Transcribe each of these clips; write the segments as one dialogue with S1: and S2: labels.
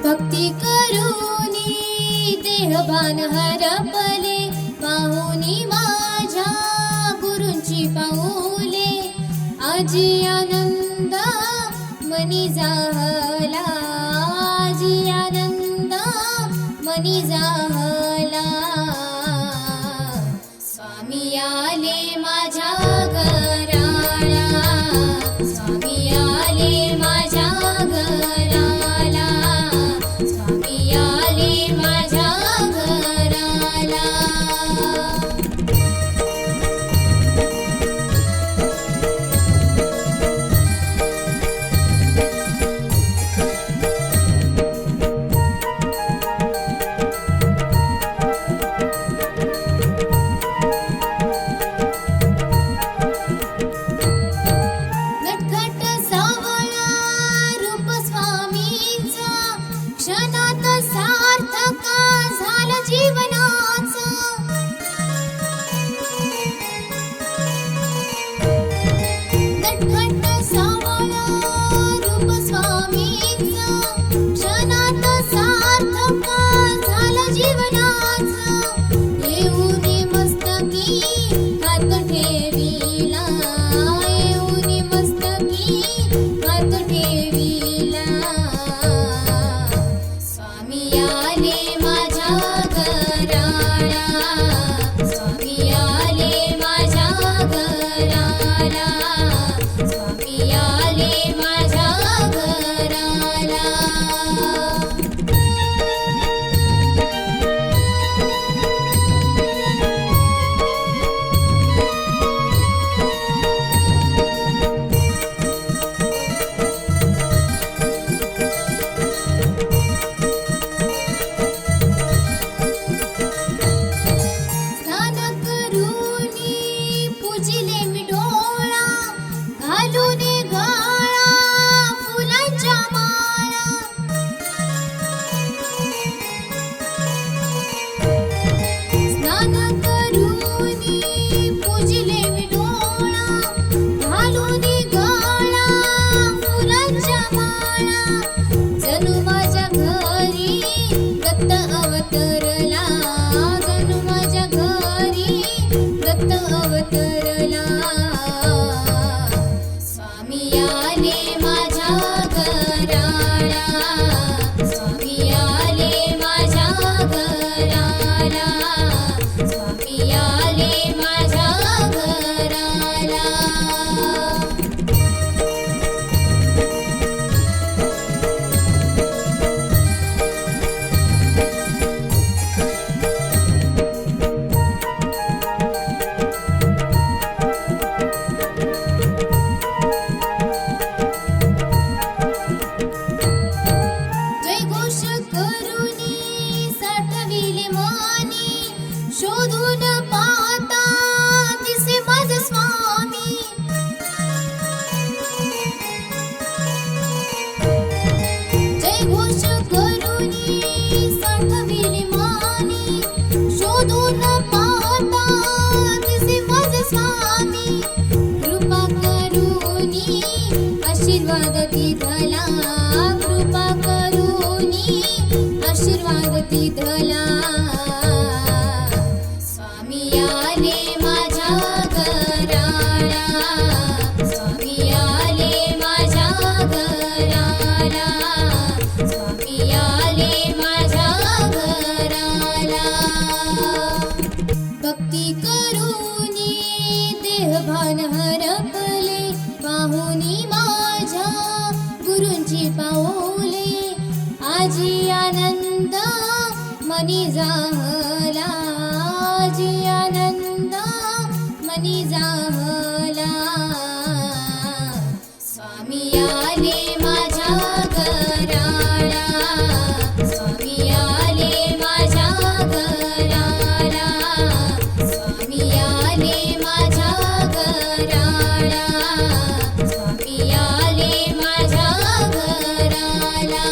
S1: भक्ती करूनी देहभान हरपले, पाहुनी माझ्या गुरूंची पाऊले. आजी आनंद मनी जाहला, आजी आनंद मनी जाहला. स्वामी आले माझ्या घराला, स्वामी आले माझ्या घराला, स्वामी आले माझ्या घराला. नटखट सावळा रूप स्वामींचा, क्षणात सार्थक झालं जीवनाचं. नटखट सावळा रूप स्वामींचा, क्षणात सार्थक झालं जीवनाचं. येऊनी मस्तकी हात ठेविला, येऊनी मस्तकी हात ठेविला. स्वामी आले माझ्या घराला, स्वामी आले माझ्या घराला, स्वामी आले माझ्या घराला. स्नान करूनी पूजिले मी डोळा, घालून गळा फुलांच्या माळा. स्नान करूनी पूजिले मी डोळा, घालून गळा फुलांच्या माळा. जणू माझ्या घरी दत्त अवतरला, जणू माझ्या घरी दत्त अवतरला. स्वामी आले माझ्या घराला, स्वामी आले माझ्या घराला, स्वामी आले माझ्या घराला. जयघोष करूनी साठविले मानी, शोधून पाहता दिसे माझा स्वामी. जयघोष करूनी साठविले मानी, शोधून पाहता दिसे माझा स्वामी. कृपा करूनी आशीर्वाद दिधला, कृपा करूनी आशीर्वाद दिधला. स्वामी आले माझ्या घराला, स्वामी आले माझ्या घराला, स्वामी आले माझ्या घराला. भक्ती करूनी देहभान हरपले, पाहुनी माझ्या गुरूंची पाऊले. आजी आनंद मनी जाहला, आजी आनंद मनी जाहला. स्वामी आले माझ्या घराला, स्वामी आले माझ्या घराला, स्वामी आले माझ्या घराला, स्वामी आले माझ्या घराला.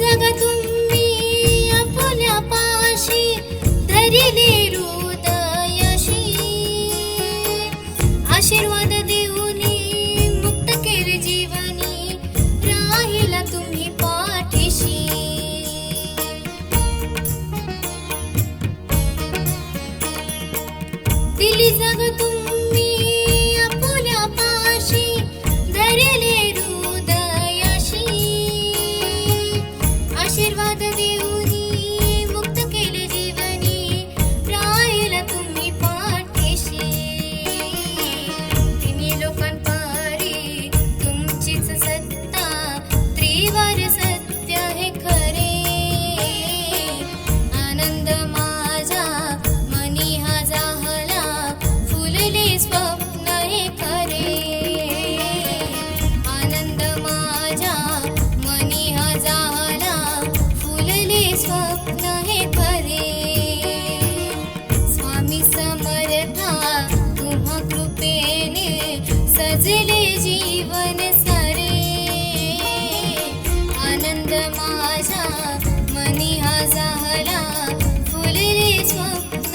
S1: जागा तुम्ही आपल्या पाशी धरिले हृदयाशी आशीर्वाद देऊनी मुक्त केले जीवनी राहिला तुम्ही पाठीशी दिली जागा तुम्ही आपल्या पाशी धरिले हृदयाशी आशीर्वाद देऊनी मुक्त केले जीवनी राहिला तुम्ही पाठीशी तिन्ही लोकांपारी तुमचीच सत्ता त्रिवार सत्य हे खरे आनंद माझा मनी हा जाहला फुलले स्वप्न हे खरे आनंद माझा मनी हा जाहला फुलले स्वप्न हे खरे स्वामी समर्था तुम्हा कृपेने सजले जीवन सारे आनंद माझा मनी हा जाहला फुलले स्वप्न